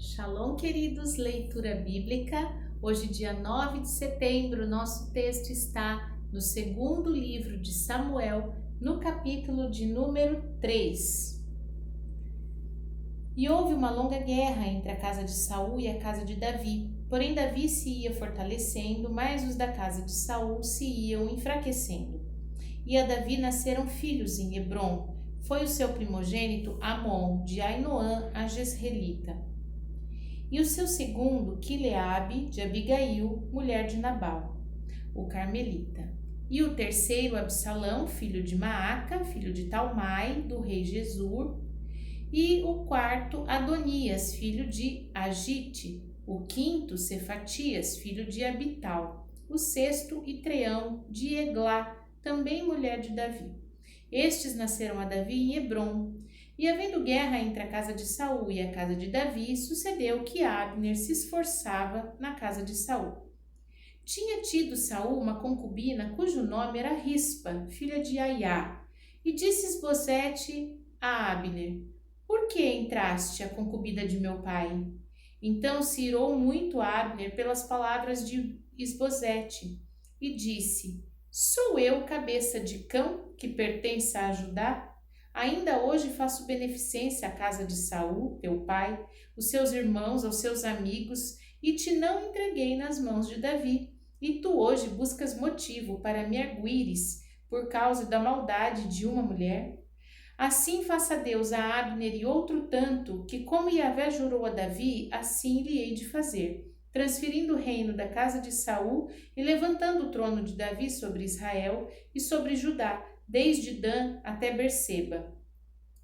Shalom, queridos, leitura bíblica. Hoje, dia 9 de setembro, nosso texto está no segundo livro de Samuel, no capítulo de número 3. E houve uma longa guerra entre a casa de Saul e a casa de Davi. Porém, Davi se ia fortalecendo, mas os da casa de Saul se iam enfraquecendo. E a Davi nasceram filhos em Hebrom. Foi o seu primogênito Amon, de Ainoã, a Jezreelita. E o seu segundo, Quileabe, de Abigail, mulher de Nabal, o carmelita. E o terceiro, Absalão, filho de Maaca, filho de Talmai, do rei Jesur. E o quarto, Adonias, filho de Agite. O quinto, Cefatias, filho de Abital. O sexto, Itreão, de Eglá, também mulher de Davi. Estes nasceram a Davi em Hebrom. E havendo guerra entre a casa de Saul e a casa de Davi, sucedeu que Abner se esforçava na casa de Saul. Tinha tido Saul uma concubina cujo nome era Rispa, filha de Aiá. E disse Isbosete a Abner: Por que entraste a concubina de meu pai? Então se irou muito Abner pelas palavras de Isbosete e disse: Sou eu cabeça de cão que pertence a Judá? Ainda hoje faço beneficência à casa de Saul, teu pai, os seus irmãos, aos seus amigos, e te não entreguei nas mãos de Davi. E tu hoje buscas motivo para me arguires por causa da maldade de uma mulher? Assim faça Deus a Abner e outro tanto, que como Yahvé jurou a Davi, assim lhe hei de fazer, transferindo o reino da casa de Saul e levantando o trono de Davi sobre Israel e sobre Judá, desde Dan até Berseba.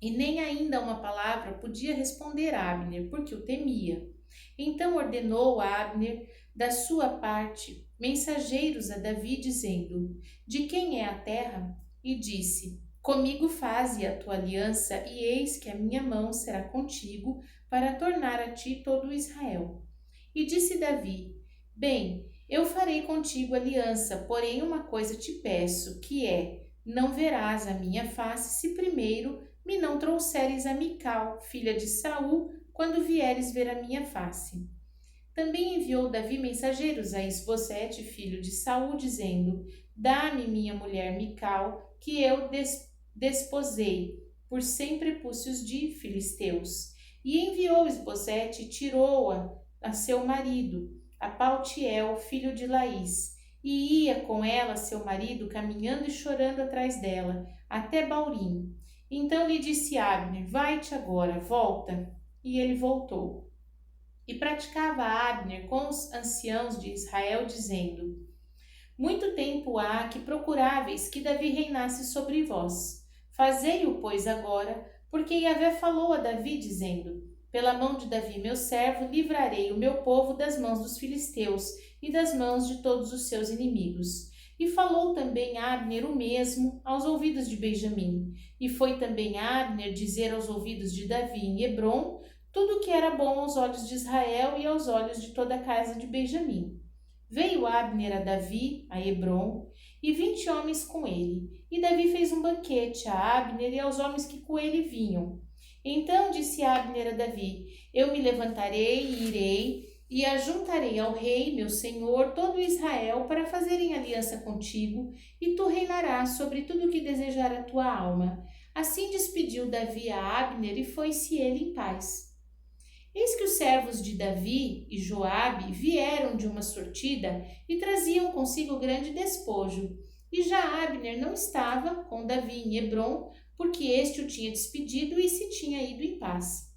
E nem ainda uma palavra podia responder a Abner, porque o temia. Então ordenou a Abner, da sua parte, mensageiros a Davi, dizendo: De quem é a terra? E disse: Comigo faze a tua aliança, e eis que a minha mão será contigo, para tornar a ti todo Israel. E disse Davi: Bem, eu farei contigo aliança, porém uma coisa te peço, que é: não verás a minha face se primeiro me não trouxeres a Mical, filha de Saul, quando vieres ver a minha face. Também enviou Davi mensageiros a Isbosete, filho de Saul, dizendo: Dá-me minha mulher Mical, que eu desposei por 100 prepúcios de filisteus. E enviou Isbosete e tirou-a a seu marido, a Paltiel, filho de Laís. E ia com ela seu marido caminhando e chorando atrás dela, até Baurim. Então lhe disse Abner: Vai-te agora, volta. E ele voltou. E praticava Abner com os anciãos de Israel, dizendo: Muito tempo há que procuráveis que Davi reinasse sobre vós. Fazei-o, pois, agora, porque Yahvé falou a Davi, dizendo: Pela mão de Davi, meu servo, livrarei o meu povo das mãos dos filisteus e das mãos de todos os seus inimigos. E falou também Abner o mesmo aos ouvidos de Benjamim. E foi também Abner dizer aos ouvidos de Davi em Hebrom tudo o que era bom aos olhos de Israel e aos olhos de toda a casa de Benjamim. Veio Abner a Davi, a Hebrom, e 20 homens com ele. E Davi fez um banquete a Abner e aos homens que com ele vinham. Então disse Abner a Davi: Eu me levantarei e irei, e ajuntarei ao rei, meu senhor, todo Israel, para fazerem aliança contigo, e tu reinarás sobre tudo o que desejar a tua alma. Assim despediu Davi a Abner, e foi-se ele em paz. Eis que os servos de Davi e Joabe vieram de uma sortida e traziam consigo grande despojo. E já Abner não estava com Davi em Hebrom, porque este o tinha despedido e se tinha ido em paz.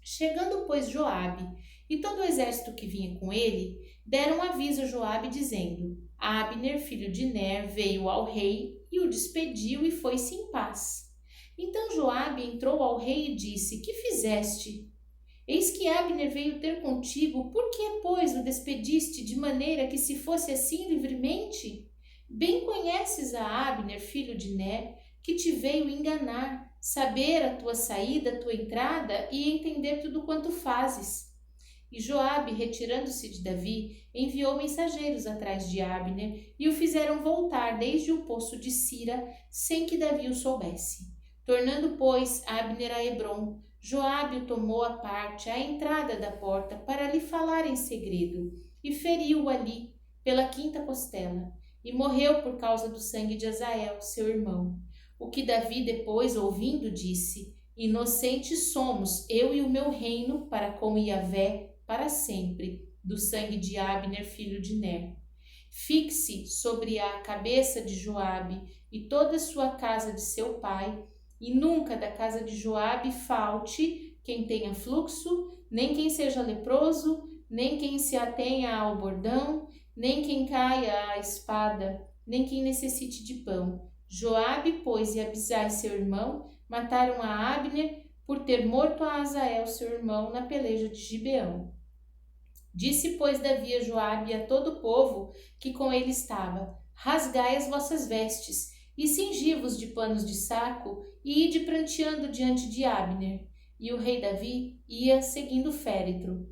Chegando, pois, Joabe e todo o exército que vinha com ele, deram aviso a Joabe, dizendo: Abner, filho de Ner, veio ao rei e o despediu e foi-se em paz. Então Joabe entrou ao rei e disse: Que fizeste? Eis que Abner veio ter contigo, por que, pois, o despediste de maneira que se fosse assim livremente? Bem conheces a Abner, filho de Ner, que te veio enganar, saber a tua saída, a tua entrada e entender tudo quanto fazes. E Joabe, retirando-se de Davi, enviou mensageiros atrás de Abner e o fizeram voltar desde o poço de Sira, sem que Davi o soubesse. Tornando, pois, Abner a Hebrom, Joabe o tomou à parte à entrada da porta para lhe falar em segredo, e feriu-o ali pela quinta costela, e morreu por causa do sangue de Azael, seu irmão. O que Davi depois, ouvindo, disse: Inocentes somos, eu e o meu reino, para com Iavé, para sempre, do sangue de Abner, filho de Ner. Fixe sobre a cabeça de Joabe e toda a sua casa de seu pai, e nunca da casa de Joabe falte quem tenha fluxo, nem quem seja leproso, nem quem se atenha ao bordão, nem quem caia à espada, nem quem necessite de pão. Joabe, pois, e Abisai, seu irmão, mataram a Abner por ter morto a Azael, seu irmão, na peleja de Gibeão. Disse, pois, Davi a Joabe e a todo o povo que com ele estava: Rasgai as vossas vestes, e cingi-vos de panos de saco, e ide pranteando diante de Abner. E o rei Davi ia seguindo o féretro.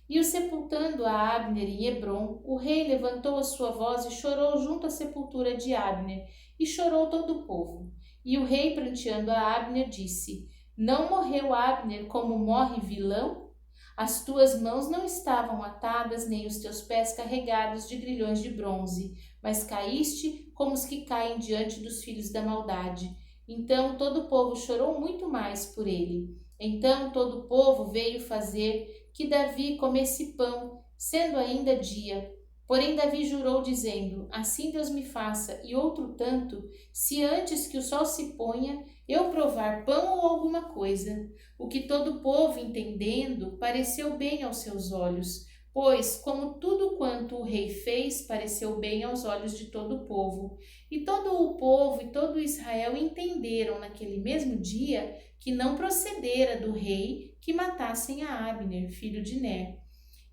E o sepultando a Abner em Hebrom, o rei levantou a sua voz e chorou junto à sepultura de Abner, e chorou todo o povo. E o rei, pranteando a Abner, disse: Não morreu Abner como morre vilão? As tuas mãos não estavam atadas, nem os teus pés carregados de grilhões de bronze, mas caíste como os que caem diante dos filhos da maldade. Então todo o povo chorou muito mais por ele. Então todo o povo veio fazer que Davi comesse pão, sendo ainda dia. Porém Davi jurou, dizendo: Assim Deus me faça, e outro tanto, se antes que o sol se ponha, eu provar pão ou alguma coisa. O que todo o povo, entendendo, pareceu bem aos seus olhos, pois, como tudo quanto o rei fez, pareceu bem aos olhos de todo o povo. E todo o povo e todo Israel entenderam naquele mesmo dia que não procedera do rei que matassem a Abner, filho de Ner.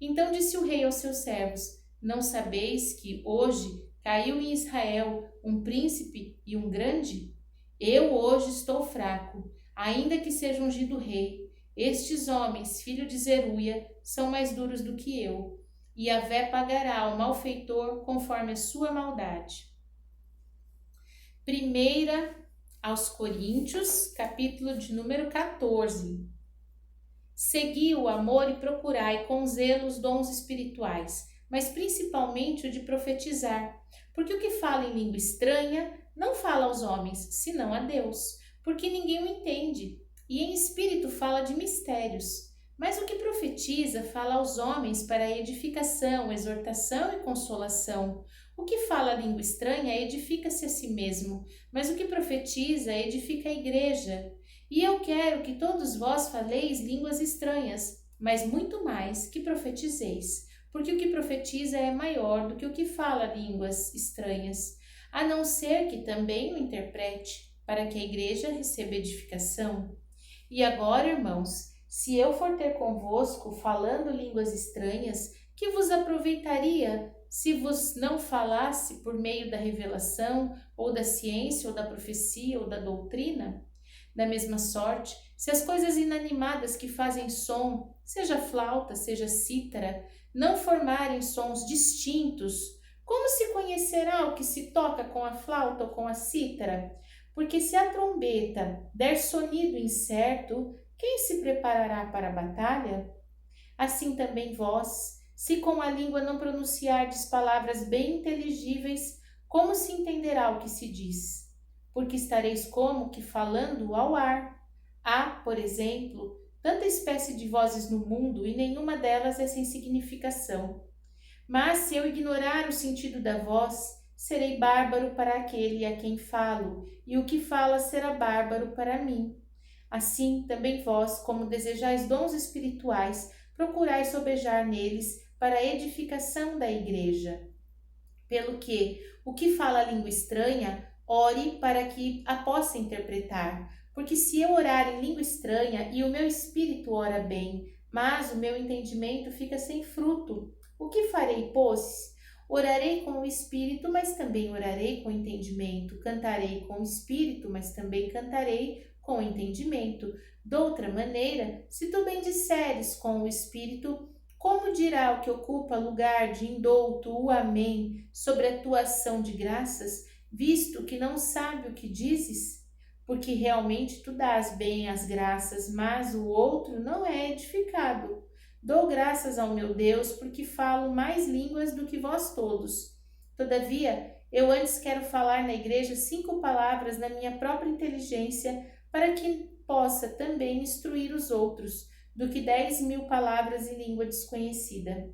Então disse o rei aos seus servos: Não sabeis que hoje caiu em Israel um príncipe e um grande? Eu hoje estou fraco, ainda que seja ungido rei. Estes homens, filho de Zeruia, são mais duros do que eu. E Yahvé pagará ao malfeitor conforme a sua maldade. Primeira aos Coríntios, capítulo de número 14. Segui o amor e procurai com zelo os dons espirituais, mas principalmente o de profetizar, porque o que fala em língua estranha não fala aos homens, senão a Deus, porque ninguém o entende, e em espírito fala de mistérios. Mas o que profetiza fala aos homens para edificação, exortação e consolação. O que fala a língua estranha edifica-se a si mesmo, mas o que profetiza edifica a igreja. E eu quero que todos vós faleis línguas estranhas, mas muito mais que profetizeis, porque o que profetiza é maior do que o que fala línguas estranhas, a não ser que também o interprete, para que a igreja receba edificação. E agora, irmãos, se eu for ter convosco falando línguas estranhas, que vos aproveitaria se vos não falasse por meio da revelação, ou da ciência, ou da profecia, ou da doutrina? Da mesma sorte, se as coisas inanimadas que fazem som, seja flauta, seja cítara, não formarem sons distintos, como se conhecerá o que se toca com a flauta ou com a cítara? Porque se a trombeta der sonido incerto, quem se preparará para a batalha? Assim também vós, se com a língua não pronunciardes palavras bem inteligíveis, como se entenderá o que se diz? Porque estareis como que falando ao ar. Há, por exemplo, tanta espécie de vozes no mundo e nenhuma delas é sem significação. Mas se eu ignorar o sentido da voz, serei bárbaro para aquele a quem falo, e o que fala será bárbaro para mim. Assim, também vós, como desejais dons espirituais, procurai sobejar neles para a edificação da igreja. Pelo que, o que fala a língua estranha, ore para que a possa interpretar, porque se eu orar em língua estranha e o meu espírito ora bem, mas o meu entendimento fica sem fruto, o que farei, pois? Orarei com o espírito, mas também orarei com o entendimento, cantarei com o espírito, mas também cantarei com o entendimento. Doutra maneira, se tu bendisseres com o espírito, como dirá o que ocupa lugar de indouto o amém sobre a tua ação de graças, visto que não sabe o que dizes? porque realmente tu dás bem as graças, mas o outro não é edificado. Dou graças ao meu Deus, porque falo mais línguas do que vós todos. Todavia, eu antes quero falar na igreja 5 palavras na minha própria inteligência, para que possa também instruir os outros, do que 10.000 palavras em língua desconhecida.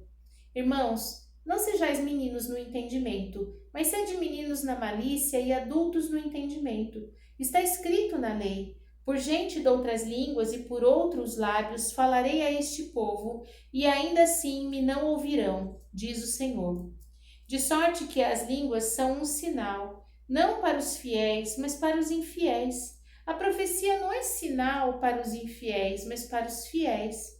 Irmãos, não sejais meninos no entendimento, mas sede meninos na malícia e adultos no entendimento. Está escrito na lei: por gente de outras línguas e por outros lábios falarei a este povo, e ainda assim me não ouvirão, diz o Senhor. De sorte que as línguas são um sinal, não para os fiéis, mas para os infiéis. A profecia não é sinal para os infiéis, mas para os fiéis.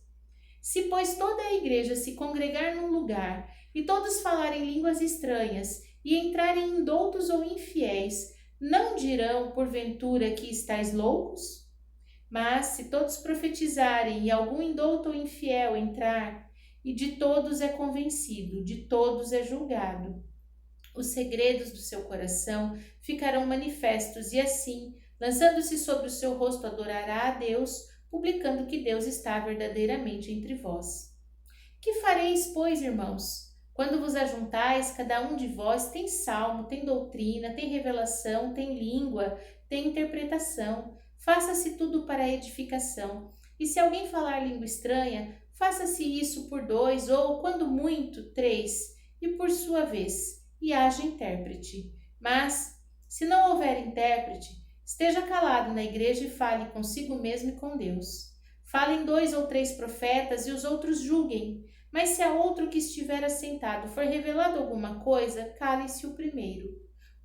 Se, pois, toda a igreja se congregar num lugar, e todos falarem línguas estranhas, e entrarem indoutos ou infiéis, não dirão, porventura, que estáis loucos? Mas, se todos profetizarem, e algum indouto ou infiel entrar, e de todos é convencido, de todos é julgado, os segredos do seu coração ficarão manifestos, e assim, lançando-se sobre o seu rosto, adorará a Deus, publicando que Deus está verdadeiramente entre vós. Que fareis, pois, irmãos? Quando vos ajuntais, cada um de vós tem salmo, tem doutrina, tem revelação, tem língua, tem interpretação. Faça-se tudo para a edificação. E se alguém falar língua estranha, faça-se isso por 2, ou, quando muito, 3, e por sua vez, e haja intérprete. Mas, se não houver intérprete, esteja calado na igreja e fale consigo mesmo e com Deus. Falem 2 ou 3 profetas e os outros julguem. Mas se a outro que estiver assentado for revelado alguma coisa, cale-se o primeiro.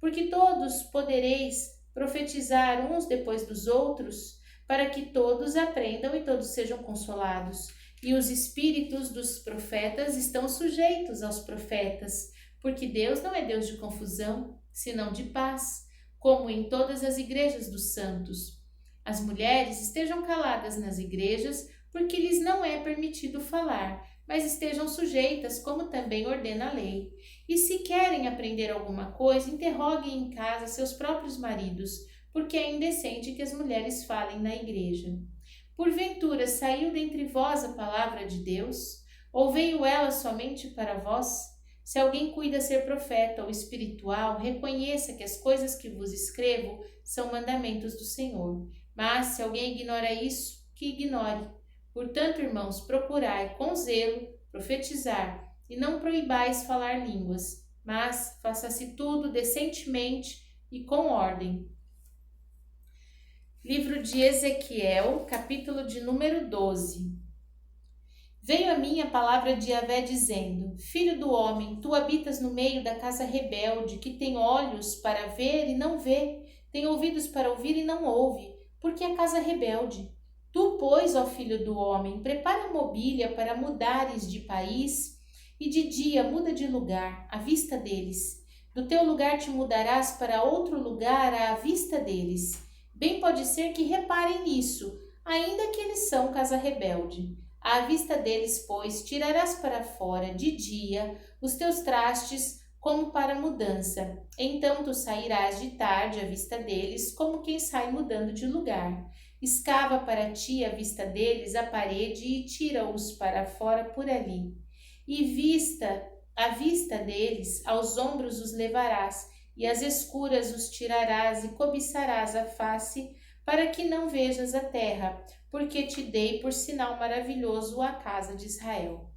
Porque todos podereis profetizar uns depois dos outros, para que todos aprendam e todos sejam consolados. E os espíritos dos profetas estão sujeitos aos profetas, porque Deus não é Deus de confusão, senão de paz, como em todas as igrejas dos santos. As mulheres estejam caladas nas igrejas, porque lhes não é permitido falar, mas estejam sujeitas, como também ordena a lei. E se querem aprender alguma coisa, interroguem em casa seus próprios maridos, porque é indecente que as mulheres falem na igreja. Porventura saiu dentre vós a palavra de Deus? Ou veio ela somente para vós? Se alguém cuida ser profeta ou espiritual, reconheça que as coisas que vos escrevo são mandamentos do Senhor. Mas se alguém ignora isso, que ignore. Portanto, irmãos, procurai com zelo profetizar, e não proibais falar línguas, mas faça-se tudo decentemente e com ordem. Livro de Ezequiel, capítulo de número 12. Veio a mim a palavra de Yahvé dizendo: Filho do homem, tu habitas no meio da casa rebelde, que tem olhos para ver e não vê, tem ouvidos para ouvir e não ouve, porque é casa rebelde. Tu, pois, ó filho do homem, prepara mobília para mudares de país, e de dia muda de lugar, à vista deles. Do teu lugar te mudarás para outro lugar, à vista deles. Bem pode ser que reparem nisso, ainda que eles são casa rebelde. À vista deles, pois, tirarás para fora, de dia, os teus trastes, como para mudança. Então tu sairás de tarde à vista deles, como quem sai mudando de lugar. Escava para ti à vista deles a parede e tira-os para fora por ali. E à vista deles, aos ombros os levarás, e às escuras os tirarás e cobiçarás a face, para que não vejas a terra, porque te dei por sinal maravilhoso a casa de Israel.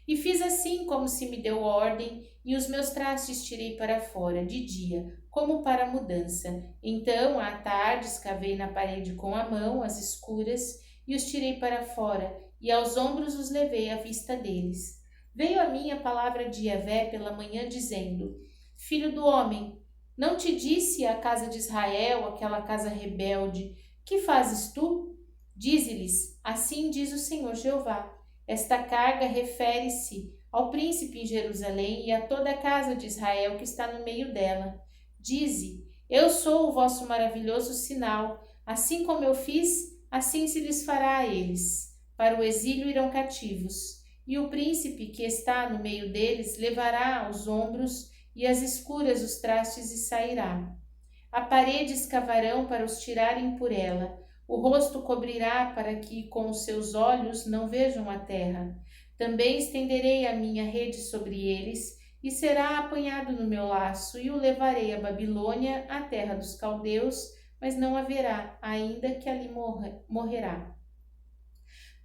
E fiz assim como se me deu ordem, e os meus trastes tirei para fora, de dia, como para mudança. Então, à tarde, escavei na parede com a mão, as escuras, e os tirei para fora, e aos ombros os levei à vista deles. Veio a mim a palavra de Yahvé pela manhã, dizendo: Filho do homem, não te disse a casa de Israel, aquela casa rebelde, que fazes tu? Dize-lhes: assim diz o Senhor Jeová. Esta carga refere-se ao príncipe em Jerusalém e a toda a casa de Israel que está no meio dela. Dize: eu sou o vosso maravilhoso sinal. Assim como eu fiz, assim se lhes fará a eles. Para o exílio irão cativos. E o príncipe que está no meio deles levará aos ombros e às escuras os trastes e sairá. A parede escavarão para os tirarem por ela. O rosto cobrirá para que com os seus olhos não vejam a terra. Também estenderei a minha rede sobre eles, e será apanhado no meu laço, e o levarei à Babilônia, à terra dos caldeus, mas não haverá, ainda que ali morrerá.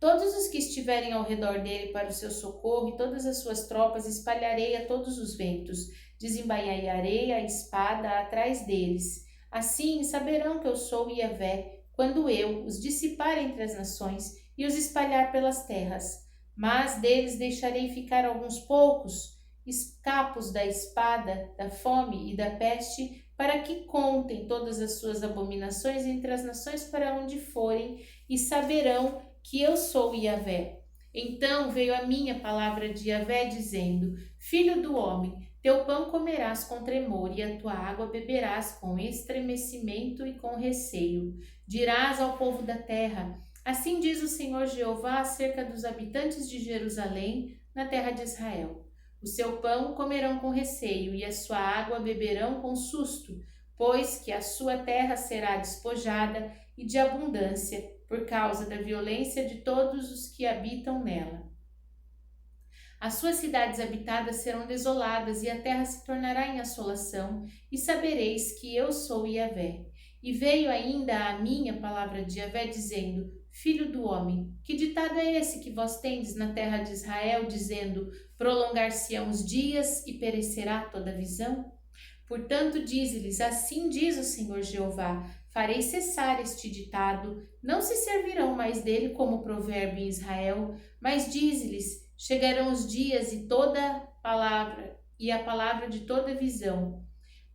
Todos os que estiverem ao redor dele para o seu socorro e todas as suas tropas espalharei a todos os ventos, desembaiarei a espada atrás deles. Assim saberão que eu sou Yahvé, quando eu os dissipar entre as nações e os espalhar pelas terras. Mas deles deixarei ficar alguns poucos, escapos da espada, da fome e da peste, para que contem todas as suas abominações entre as nações para onde forem, e saberão que eu sou Yahvé. Então veio a minha palavra de Yahvé, dizendo: Filho do homem, teu pão comerás com tremor, e a tua água beberás com estremecimento e com receio. Dirás ao povo da terra: Assim diz o Senhor Jeová acerca dos habitantes de Jerusalém, na terra de Israel. O seu pão comerão com receio, e a sua água beberão com susto, pois que a sua terra será despojada e de abundância, por causa da violência de todos os que habitam nela. As suas cidades habitadas serão desoladas, e a terra se tornará em assolação, e sabereis que eu sou Yahvé. E veio ainda a minha palavra de Yahvé, dizendo: Filho do homem, que ditado é esse que vós tendes na terra de Israel, dizendo: Prolongar-se-ão os dias e perecerá toda a visão? Portanto, dize-lhes: Assim diz o Senhor Jeová: Farei cessar este ditado, não se servirão mais dele como provérbio em Israel, mas dize-lhes: chegarão os dias e toda palavra, e a palavra de toda visão,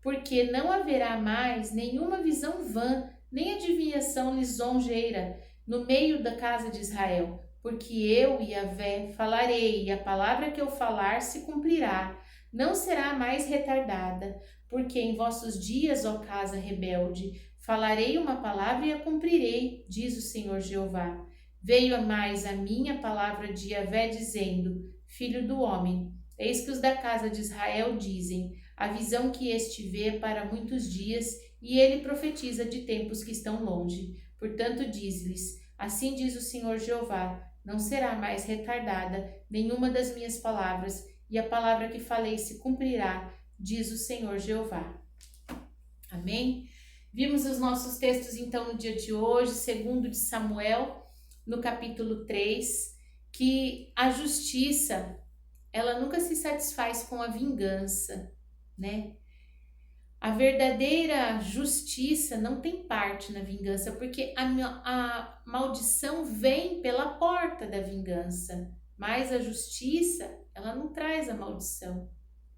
porque não haverá mais nenhuma visão vã, nem adivinhação lisonjeira no meio da casa de Israel, porque eu, Yahvé, falarei, e a palavra que eu falar se cumprirá, não será mais retardada, porque em vossos dias, ó casa rebelde, falarei uma palavra e a cumprirei, diz o Senhor Jeová. Veio mais a minha palavra de Yahvé, dizendo: Filho do homem, eis que os da casa de Israel dizem: a visão que este vê é para muitos dias, e ele profetiza de tempos que estão longe. Portanto, diz-lhes: assim diz o Senhor Jeová: não será mais retardada nenhuma das minhas palavras, e a palavra que falei se cumprirá, diz o Senhor Jeová. Amém? Vimos os nossos textos então no dia de hoje, segundo de Samuel, no capítulo 3, que a justiça, ela nunca se satisfaz com a vingança, né? A verdadeira justiça não tem parte na vingança, porque a maldição vem pela porta da vingança, mas a justiça, ela não traz a maldição,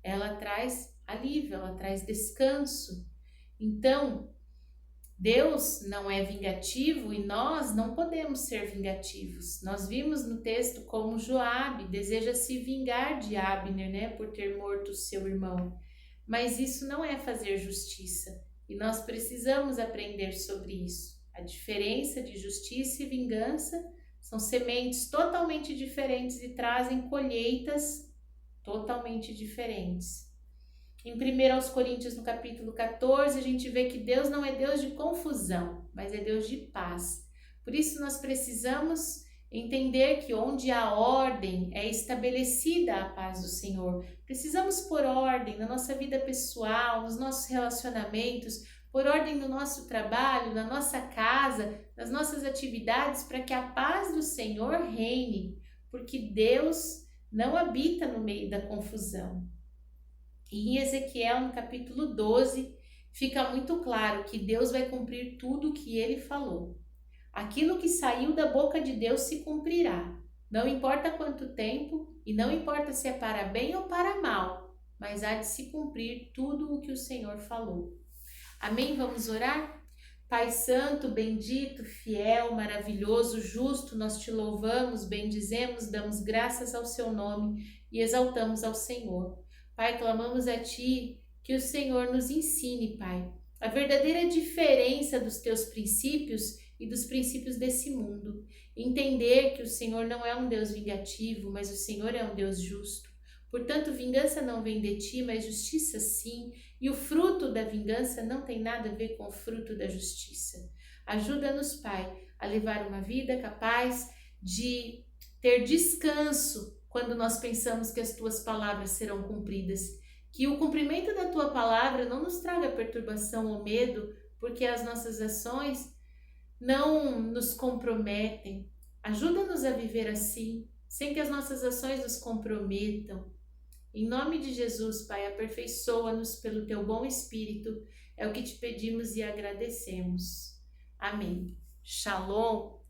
ela traz alívio, ela traz descanso. Então, Deus não é vingativo e nós não podemos ser vingativos. Nós vimos no texto como Joabe deseja se vingar de Abner, né, por ter morto seu irmão. Mas isso não é fazer justiça e nós precisamos aprender sobre isso. A diferença de justiça e vingança são sementes totalmente diferentes e trazem colheitas totalmente diferentes. Em 1 Coríntios, no capítulo 14, a gente vê que Deus não é Deus de confusão, mas é Deus de paz. Por isso, nós precisamos entender que onde há ordem é estabelecida a paz do Senhor. Precisamos pôr ordem na nossa vida pessoal, nos nossos relacionamentos, pôr ordem no nosso trabalho, na nossa casa, nas nossas atividades, para que a paz do Senhor reine, porque Deus não habita no meio da confusão. E em Ezequiel, no capítulo 12, fica muito claro que Deus vai cumprir tudo o que ele falou. Aquilo que saiu da boca de Deus se cumprirá. Não importa quanto tempo e não importa se é para bem ou para mal, mas há de se cumprir tudo o que o Senhor falou. Amém? Vamos orar? Pai Santo, bendito, fiel, maravilhoso, justo, nós te louvamos, bendizemos, damos graças ao seu nome e exaltamos ao Senhor. Pai, clamamos a Ti que o Senhor nos ensine, Pai, a verdadeira diferença dos Teus princípios e dos princípios desse mundo. Entender que o Senhor não é um Deus vingativo, mas o Senhor é um Deus justo. Portanto, vingança não vem de ti, mas justiça sim, e o fruto da vingança não tem nada a ver com o fruto da justiça. Ajuda-nos, Pai, a levar uma vida capaz de ter descanso quando nós pensamos que as tuas palavras serão cumpridas. Que o cumprimento da tua palavra não nos traga perturbação ou medo, porque as nossas ações não nos comprometem. Ajuda-nos a viver assim, sem que as nossas ações nos comprometam. Em nome de Jesus, Pai, aperfeiçoa-nos pelo teu bom Espírito. É o que te pedimos e agradecemos. Amém. Shalom.